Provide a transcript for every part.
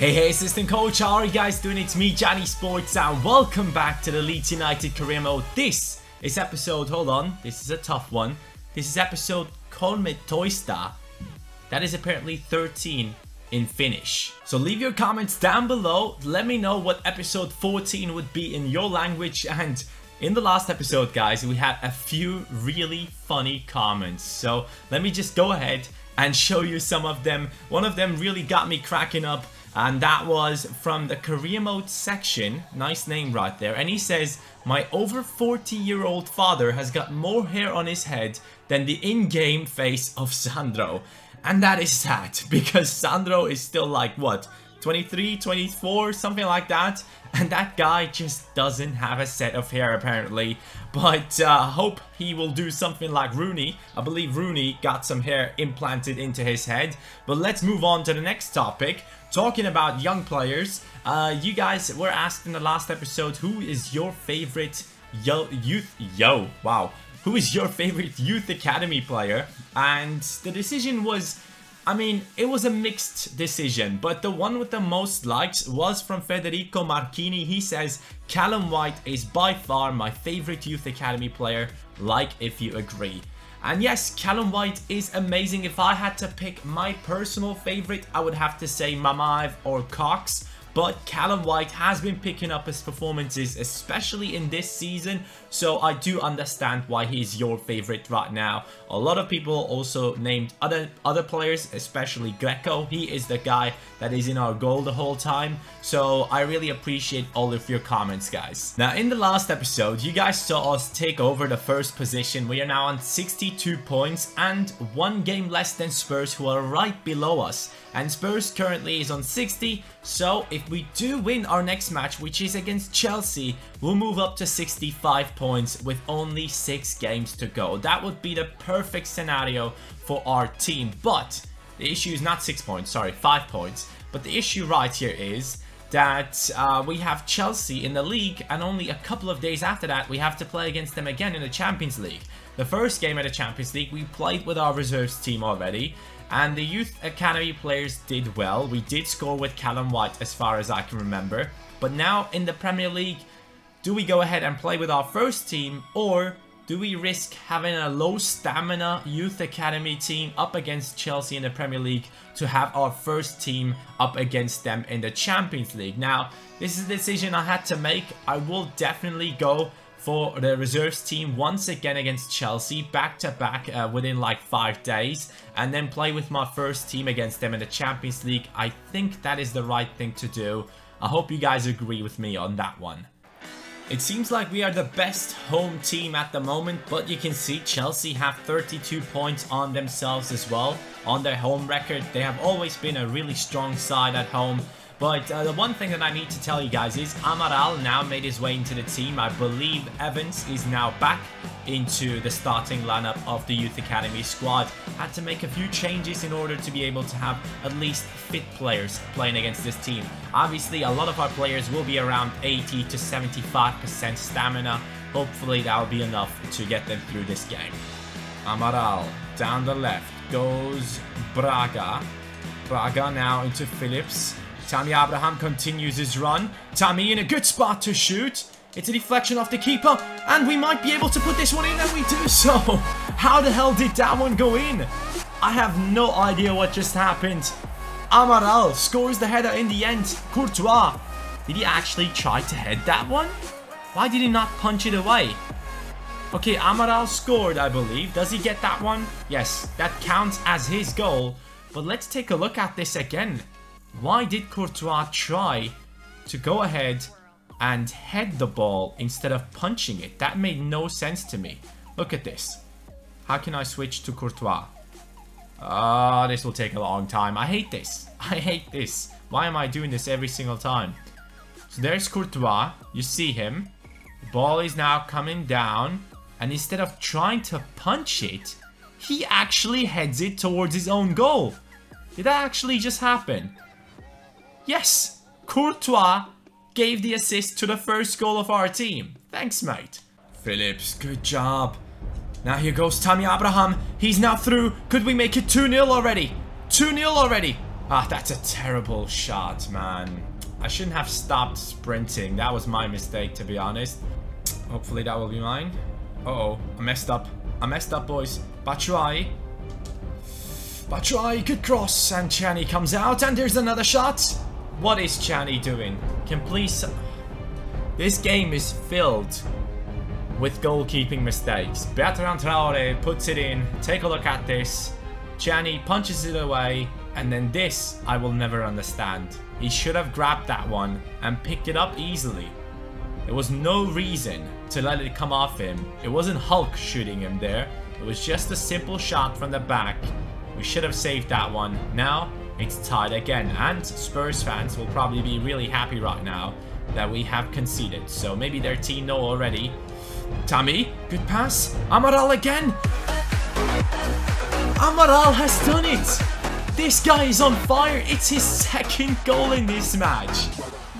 Hey, assistant coach, how are you guys doing? It's me, Johnny Sports, and welcome back to the Leeds United Career Mode. This is episode, hold on, this is a tough one. This is episode 13. That is apparently 13 in Finnish. So leave your comments down below. Let me know what episode 14 would be in your language. And in the last episode, guys, we had a few really funny comments. So let me just go ahead and show you some of them. One of them really got me cracking up, and that was from the career mode section. Nice name right there. And he says, my over 40-year-old father has got more hair on his head than the in-game face of Sandro. And that is sad, because Sandro is still like, what, 23, 24, something like that? And that guy just doesn't have a set of hair, apparently. But hope he will do something like Rooney. I believe Rooney got some hair implanted into his head. But let's move on to the next topic. Talking about young players, you guys were asked in the last episode, who is your favorite who is your favorite youth academy player? And the decision was, I mean, it was a mixed decision, but the one with the most likes was from Federico Marchini. He says, Callum White is by far my favorite youth academy player, like if you agree. And yes, Callum White is amazing. If I had to pick my personal favorite, I would have to say Mamaev or Cox. But Callum White has been picking up his performances, especially in this season. So I do understand why he's your favorite right now. A lot of people also named other players, especially Greco. He is the guy that is in our goal the whole time. So I really appreciate all of your comments, guys. Now, in the last episode, you guys saw us take over the first position. We are now on 62 points and one game less than Spurs, who are right below us. And Spurs currently is on 60. So if we do win our next match, which is against Chelsea, we'll move up to 65 points with only 6 games to go. That would be the perfect scenario for our team. But the issue is not 6 points, sorry, 5 points. But the issue right here is that we have Chelsea in the league, and only a couple of days after that we have to play against them again in the Champions League. The first game of the Champions League we played with our reserves team already, and the youth academy players did well. We did score with Callum White as far as I can remember. But now in the Premier League, do we go ahead and play with our first team, or do we risk having a low stamina youth academy team up against Chelsea in the Premier League to have our first team up against them in the Champions League? Now, this is a decision I had to make. I will definitely go for the reserves team once again against Chelsea, back to back within like 5 days, and then play with my first team against them in the Champions League. I think that is the right thing to do. I hope you guys agree with me on that one. It seems like we are the best home team at the moment, but you can see Chelsea have 32 points on themselves as well. On their home record, they have always been a really strong side at home. But the one thing that I need to tell you guys is Amaral now made his way into the team. I believe Evans is now back into the starting lineup of the Youth Academy squad. Had to make a few changes in order to be able to have at least fit players playing against this team. Obviously, a lot of our players will be around 80 to 75% stamina. Hopefully, that will be enough to get them through this game. Amaral down the left goes Braga. Braga now into Phillips. Tammy Abraham continues his run. Tammy in a good spot to shoot. It's a deflection off the keeper, and we might be able to put this one in, and we do so. How the hell did that one go in? I have no idea what just happened. Amaral scores the header in the end. Courtois, did he actually try to head that one? Why did he not punch it away? Okay, Amaral scored, I believe. Does he get that one? Yes, that counts as his goal. But let's take a look at this again. Why did Courtois try to go ahead and head the ball instead of punching it? That made no sense to me. Look at this. How can I switch to Courtois? This will take a long time. I hate this. I hate this. Why am I doing this every single time? So there's Courtois. You see him. The ball is now coming down. And instead of trying to punch it, he actually heads it towards his own goal. Did that actually just happen? Yes, Courtois gave the assist to the first goal of our team. Thanks, mate. Phillips, good job. Now here goes Tammy Abraham. He's now through. Could we make it 2-0 already? 2-0 already. Ah, that's a terrible shot, man. I shouldn't have stopped sprinting. That was my mistake, to be honest. Hopefully that will be mine. Uh-oh, I messed up. I messed up, boys. Batshuayi. Batshuayi, good cross. And Chani comes out, and there's another shot. What is Chani doing? Can please... This game is filled with goalkeeping mistakes. Bertrand Traore puts it in. Take a look at this. Chani punches it away. And then this, I will never understand. He should have grabbed that one and picked it up easily. There was no reason to let it come off him. It wasn't Hulk shooting him there. It was just a simple shot from the back. We should have saved that one. Now, it's tied again. And Spurs fans will probably be really happy right now that we have conceded. So maybe their team know already. Tammy, good pass. Amaral again. Amaral has done it. This guy is on fire. It's his second goal in this match.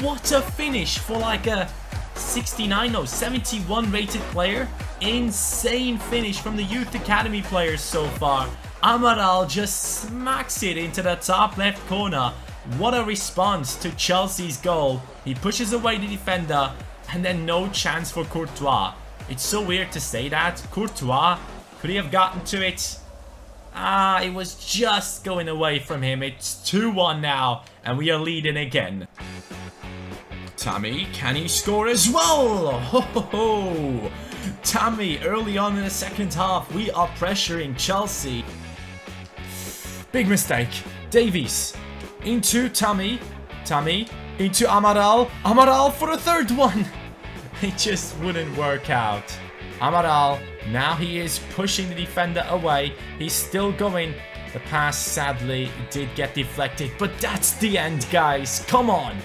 What a finish for like a 69, no, 71 rated player. Insane finish from the Youth Academy players so far. Amaral just smacks it into the top left corner. What a response to Chelsea's goal. He pushes away the defender and then no chance for Courtois. It's so weird to say that. Courtois, could he have gotten to it? Ah, it was just going away from him. It's 2-1 now, and we are leading again. Tammy, can he score as well? Ho, ho, ho. Tammy, early on in the second half, we are pressuring Chelsea. Big mistake. Davies, into Tammy. Tammy, into Amaral. Amaral for a third one. It just wouldn't work out. Amaral, now he is pushing the defender away. He's still going. The pass sadly did get deflected, but that's the end, guys. Come on.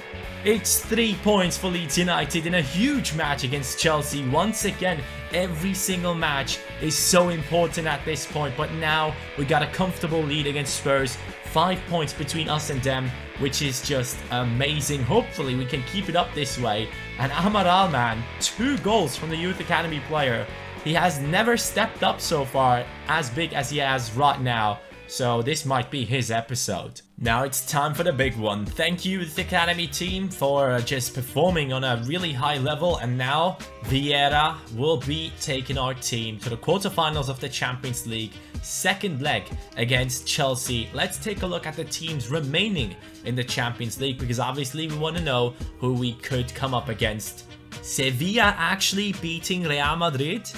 It's 3 points for Leeds United in a huge match against Chelsea. Once again, every single match is so important at this point, but now we got a comfortable lead against Spurs. 5 points between us and them, which is just amazing. Hopefully we can keep it up this way. And Amaral, man, 2 goals from the Youth Academy player. He has never stepped up so far as big as he has right now. So this might be his episode. Now it's time for the big one. Thank you, the Academy team, for just performing on a really high level. And now Vieira will be taking our team to the quarterfinals of the Champions League. Second leg against Chelsea. Let's take a look at the teams remaining in the Champions League, because obviously we want to know who we could come up against. Sevilla actually beating Real Madrid?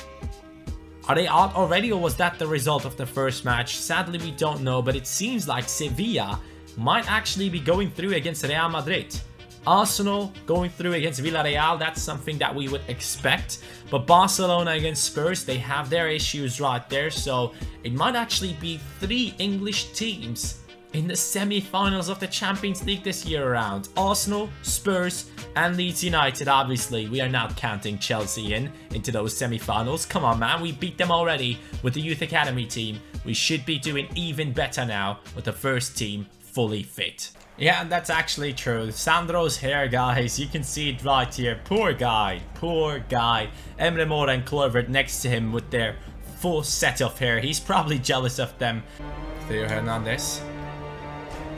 Are they out already, or was that the result of the first match? Sadly, we don't know, but it seems like Sevilla might actually be going through against Real Madrid. Arsenal going through against Villarreal, that's something that we would expect. But Barcelona against Spurs, they have their issues right there. So it might actually be 3 English teams in the semi-finals of the Champions League this year around. Arsenal, Spurs, and Leeds United, obviously. We are not counting Chelsea into those semi-finals. Come on, man. We beat them already with the Youth Academy team. We should be doing even better now with the first team fully fit. Yeah, that's actually true. Sandro's hair, guys. You can see it right here. Poor guy. Poor guy. Emre and Kluivert next to him with their full set of hair. He's probably jealous of them. Theo Hernandez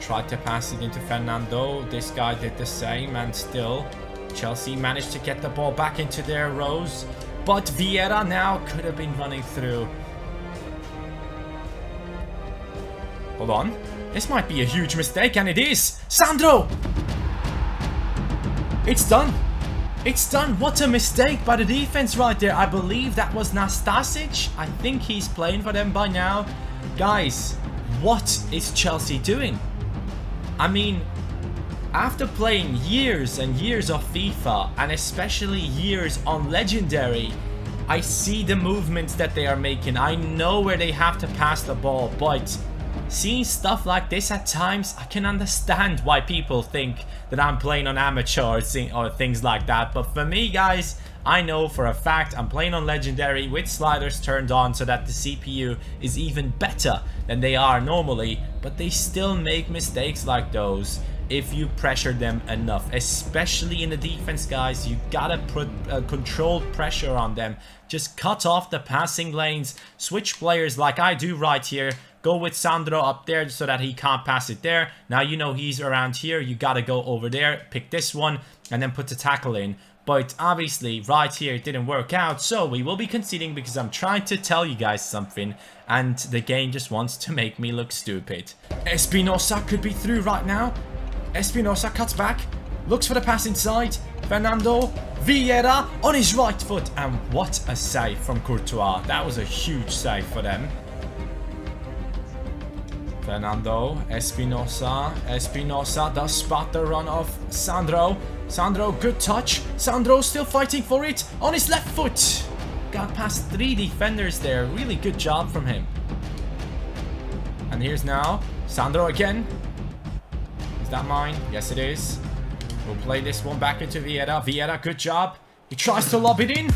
tried to pass it into Fernando. This guy did the same, and still Chelsea managed to get the ball back into their rows. But Vieira now could have been running through. Hold on. This might be a huge mistake, and it is. Sandro! It's done. It's done. What a mistake by the defense right there. I believe that was Nastasic. I think he's playing for them by now. Guys, what is Chelsea doing? I mean, after playing years and years of FIFA, and especially years on Legendary, I see the movements that they are making. I know where they have to pass the ball, but seeing stuff like this at times, I can understand why people think that I'm playing on amateur or things like that. But for me, guys, I know for a fact I'm playing on Legendary with sliders turned on so that the CPU is even better than they are normally. But they still make mistakes like those if you pressure them enough, especially in the defense, guys. You gotta put controlled pressure on them. Just cut off the passing lanes, switch players like I do right here. Go with Sandro up there so that he can't pass it there. Now you know he's around here. You got to go over there, pick this one, and then put the tackle in. But obviously, right here, it didn't work out. So we will be conceding because I'm trying to tell you guys something. And the game just wants to make me look stupid. Espinosa could be through right now. Espinosa cuts back. Looks for the pass inside. Fernando Vieira on his right foot. And what a save from Courtois. That was a huge save for them. Fernando, Espinosa does spot the run of Sandro. Sandro, good touch. Sandro still fighting for it on his left foot. Got past 3 defenders there. Really good job from him. And here's now Sandro again. Is that mine? Yes, it is. We'll play this one back into Vieira. Vieira, good job. He tries to lob it in.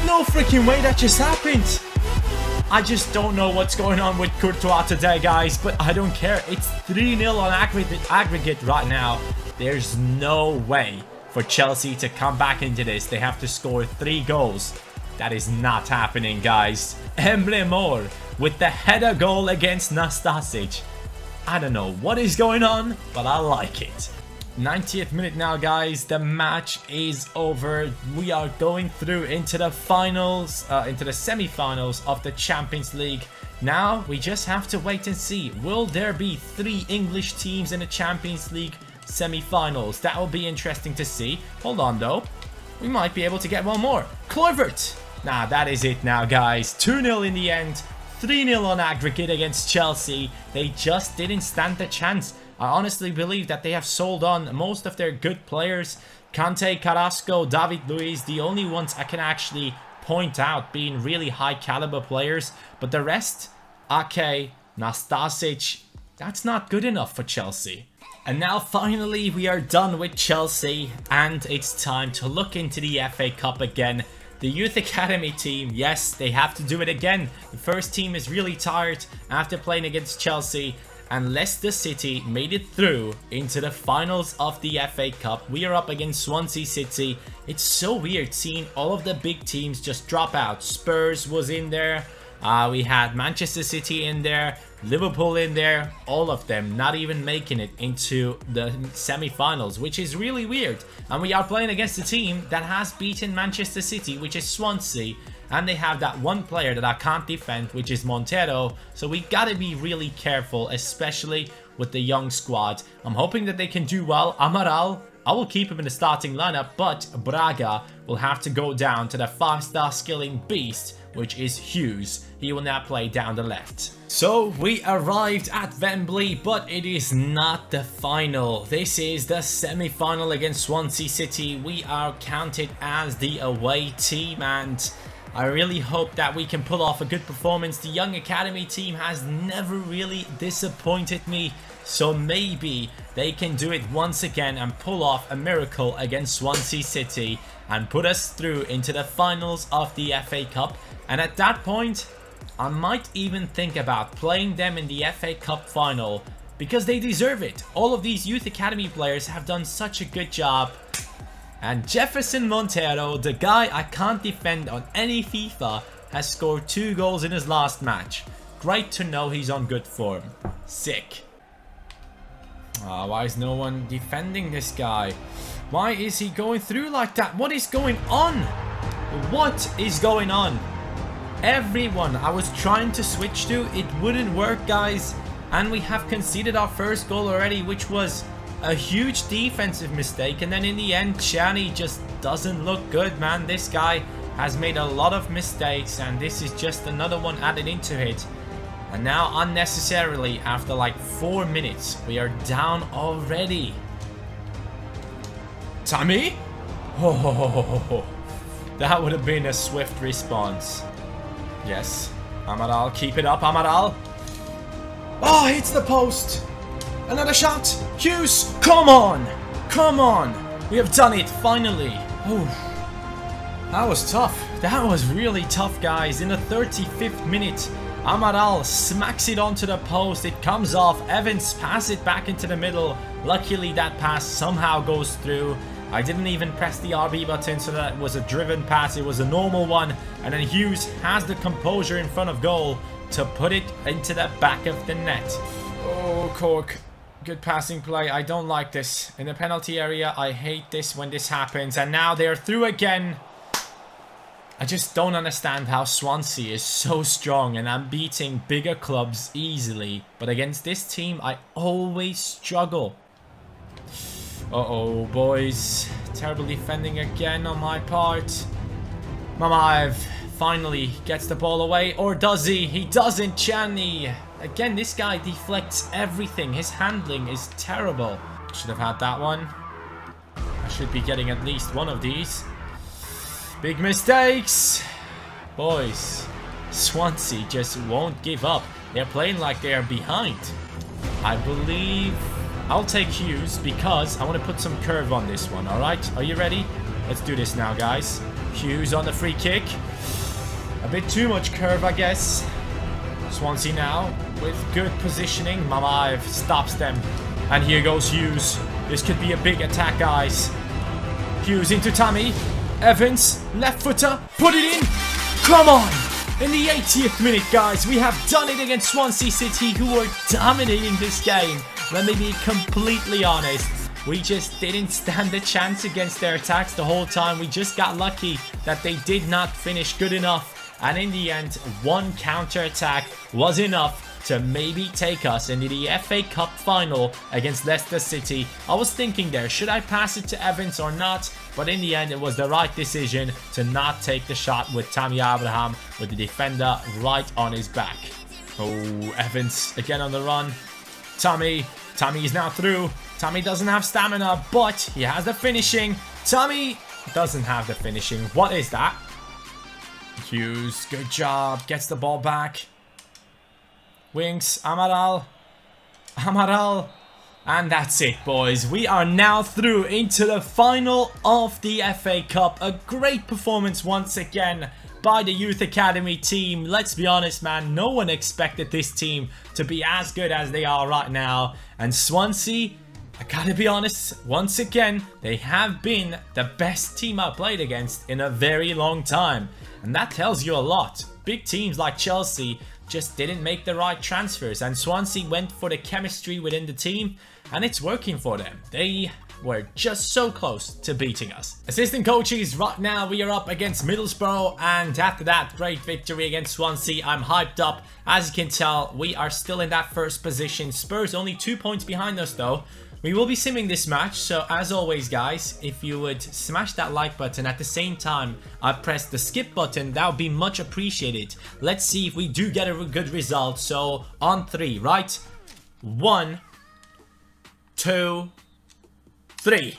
No freaking way that just happened. I just don't know what's going on with Courtois today, guys, but I don't care. It's 3-0 on aggregate right now. There's no way for Chelsea to come back into this. They have to score 3 goals. That is not happening, guys. Emre with the header goal against Nastasic. I don't know what is going on, but I like it. 90th minute now, guys. The match is over. We are going through into the finals, into the semi-finals of the Champions League. Now we just have to wait and see. Will there be 3 English teams in the Champions League semi-finals? That will be interesting to see. Hold on though, we might be able to get one more. Kluivert. Nah, that is it now, guys. 2-0 in the end. 3-0 on aggregate against Chelsea. They just didn't stand the chance. I honestly believe that they have sold on most of their good players. Kante, Carrasco, David Luiz, the only ones I can actually point out being really high caliber players. But the rest, Ake, Nastasic, that's not good enough for Chelsea. And now finally we are done with Chelsea and it's time to look into the FA Cup again. The Youth Academy team, yes, they have to do it again. The first team is really tired after playing against Chelsea. And Leicester City made it through into the finals of the FA Cup. We are up against Swansea City. It's so weird seeing all of the big teams just drop out. Spurs was in there. We had Manchester City in there. Liverpool in there. All of them not even making it into the semi-finals, which is really weird. And we are playing against a team that has beaten Manchester City, which is Swansea. And they have that one player that I can't defend, which is Montero. So we gotta be really careful, especially with the young squad. I'm hoping that they can do well. Amaral, I will keep him in the starting lineup, but Braga will have to go down to the 5-star skilling beast, which is Hughes. He will now play down the left. So we arrived at Wembley, but it is not the final. This is the semi-final against Swansea City. We are counted as the away team and I really hope that we can pull off a good performance. The Young Academy team has never really disappointed me. So maybe they can do it once again and pull off a miracle against Swansea City and put us through into the finals of the FA Cup. And at that point, I might even think about playing them in the FA Cup final because they deserve it. All of these Youth Academy players have done such a good job. And Jefferson Montero, the guy I can't defend on any FIFA, has scored 2 goals in his last match. Great to know he's on good form. Sick. Why is no one defending this guy? Why is he going through like that? What is going on? What is going on? Everyone I was trying to switch to, it wouldn't work, guys. And we have conceded our first goal already, which was a huge defensive mistake. And then in the end, Chani just doesn't look good, man. This guy has made a lot of mistakes, and this is just another one added into it. And now unnecessarily, after like 4 minutes, we are down already. Tammy? Oh, that would have been a swift response. Yes, Amaral, keep it up, Amaral. Oh, hits the post. Another shot. Hughes, come on. Come on. We have done it, finally. Oh, that was tough. That was really tough, guys. In the 35th minute, Amaral smacks it onto the post. It comes off. Evans passes it back into the middle. Luckily, that pass somehow goes through. I didn't even press the RB button, so that was a driven pass. It was a normal one. And then Hughes has the composure in front of goal to put it into the back of the net. Oh, Cork. Good passing play. I don't like this. In the penalty area, I hate this when this happens. And now they're through again. I just don't understand how Swansea is so strong and I'm beating bigger clubs easily. But against this team, I always struggle. Uh-oh, boys. Terrible defending again on my part. Mamaev finally gets the ball away. Or does he? He doesn't, Chani. Again, this guy deflects everything. His handling is terrible. Should have had that one. I should be getting at least one of these. Big mistakes. Boys, Swansea just won't give up. They're playing like they are behind. I believe I'll take Hughes because I want to put some curve on this one. Alright, are you ready? Let's do this now, guys. Hughes on the free kick. A bit too much curve, I guess. Swansea now with good positioning. Mamaev stops them. And here goes Hughes. This could be a big attack, guys. Hughes into Tammy. Evans, left footer. Put it in. Come on. In the 80th minute, guys, we have done it against Swansea City, who were dominating this game. Let me be completely honest. We just didn't stand a chance against their attacks the whole time. We just got lucky that they did not finish good enough. And in the end, one counter-attack was enough to maybe take us into the FA Cup final against Leicester City. I was thinking there, should I pass it to Evans or not? But in the end, it was the right decision to not take the shot with Tammy Abraham with the defender right on his back. Oh, Evans again on the run. Tammy is now through. Tammy doesn't have stamina, but he has the finishing. Tammy doesn't have the finishing. What is that? Hughes, good job. Gets the ball back. Wings, Amaral. And that's it, boys. We are now through into the final of the FA Cup. A great performance once again by the Youth Academy team. Let's be honest, man. No one expected this team to be as good as they are right now. And Swansea, I gotta be honest, once again, they have been the best team I played against in a very long time. And that tells you a lot. Big teams like Chelsea just didn't make the right transfers. And Swansea went for the chemistry within the team. And it's working for them. They were just so close to beating us. Assistant coaches, right now we are up against Middlesbrough. And after that great victory against Swansea, I'm hyped up. As you can tell, we are still in that first position. Spurs only 2 points behind us though. We will be simming this match, so as always guys, if you would smash that like button at the same time I press the skip button, that would be much appreciated. Let's see if we do get a good result. So on 3, right? 1, 2, 3.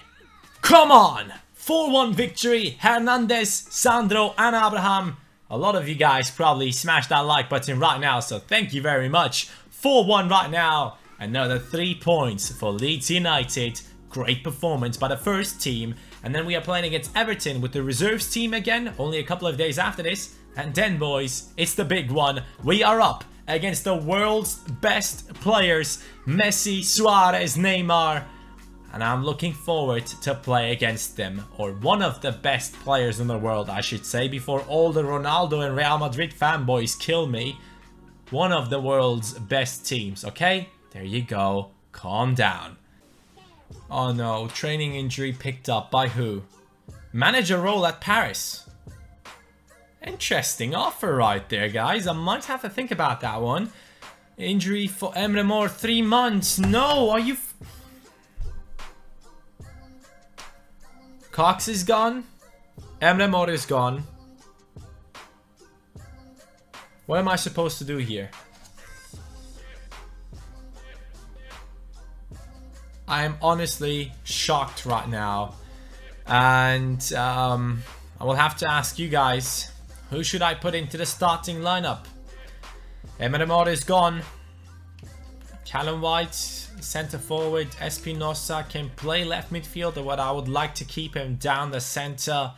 Come on! 4-1 victory. Hernandez, Sandro and Abraham. A lot of you guys probably smashed that like button right now, so thank you very much. 4-1 right now. Another 3 points for Leeds United. Great performance by the first team. And then we are playing against Everton with the reserves team again. Only a couple of days after this. And then, boys, it's the big one. We are up against the world's best players. Messi, Suarez, Neymar. And I'm looking forward to play against them. Or one of the best players in the world, I should say. Before all the Ronaldo and Real Madrid fanboys kill me. One of the world's best teams, okay? There you go. Calm down. Oh no, training injury picked up by who? Manager role at Paris. Interesting offer right there, guys. I might have to think about that one. Injury for Emre Mor, 3 months. No, are you... Cox is gone. Emre Mor is gone. What am I supposed to do here? I am honestly shocked right now. And I will have to ask you guys, who should I put into the starting lineup? Emre Mor is gone. Callum White, centre forward. Espinosa can play left midfielder, but I would like to keep him down the centre.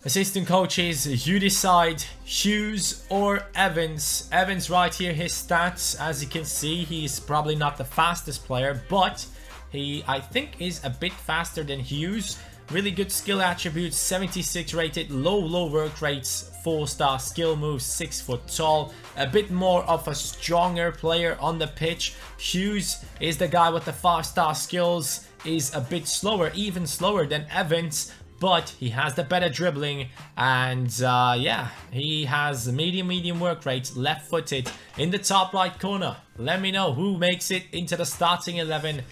Assistant coaches, you decide. Hughes or Evans. Evans right here, his stats. As you can see, he's probably not the fastest player, but he, I think, is a bit faster than Hughes. Really good skill attributes, 76 rated, low work rates, 4-star skill moves, 6 foot tall, a bit more of a stronger player on the pitch. Hughes is the guy with the 5-star skills, is a bit slower, even slower than Evans, but he has the better dribbling, and yeah, he has medium work rate, left-footed. In the top right corner, let me know who makes it into the starting 11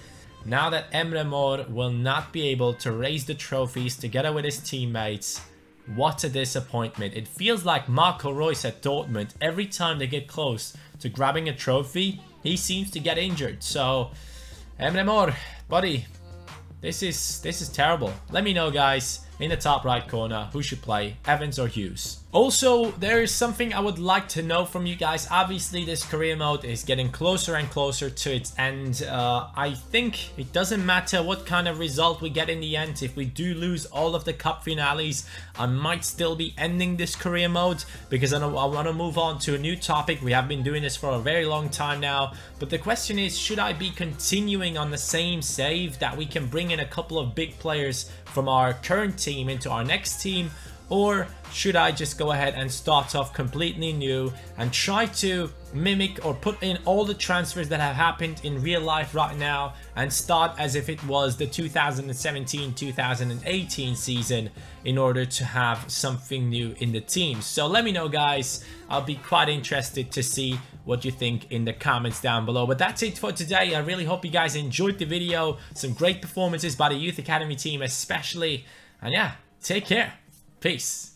now that Emre Mor will not be able to raise the trophies together with his teammates. What a disappointment. It feels like Marco Reus at Dortmund. Every time they get close to grabbing a trophy, he seems to get injured. So, Emre Mor, buddy, this is terrible. Let me know, guys, in the top right corner, who should play, Evans or Hughes. Also, there is something I would like to know from you guys. Obviously, this career mode is getting closer and closer to its end. I think it doesn't matter what kind of result we get in the end. If we do lose all of the cup finales, I might still be ending this career mode because I want to move on to a new topic. We have been doing this for a very long time now. But the question is, should I be continuing on the same save that we can bring in a couple of big players from our current team into our next team? Or should I just go ahead and start off completely new and try to mimic or put in all the transfers that have happened in real life right now and start as if it was the 2017-2018 season in order to have something new in the team? So let me know, guys. I'll be quite interested to see what you think in the comments down below. But that's it for today. I really hope you guys enjoyed the video. Some great performances by the Youth Academy team especially. And yeah, take care. Peace.